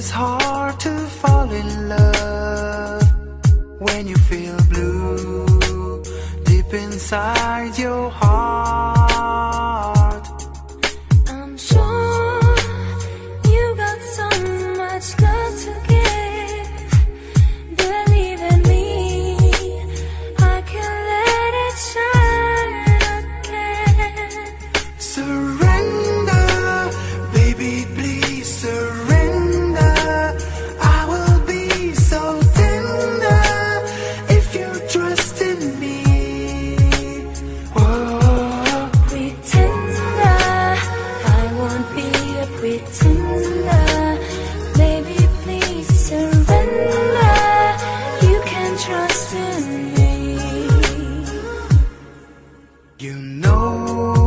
It's hard to fall in love when you feel blue deep inside your heart. I'm sure you got so much love to give. Believe in me, I can let it shine again. Surrender, baby, please surrender. I will be so tender if you trust in me. Whoa. Pretender, I won't be a pretender. Baby, please surrender. You can trust in me. You know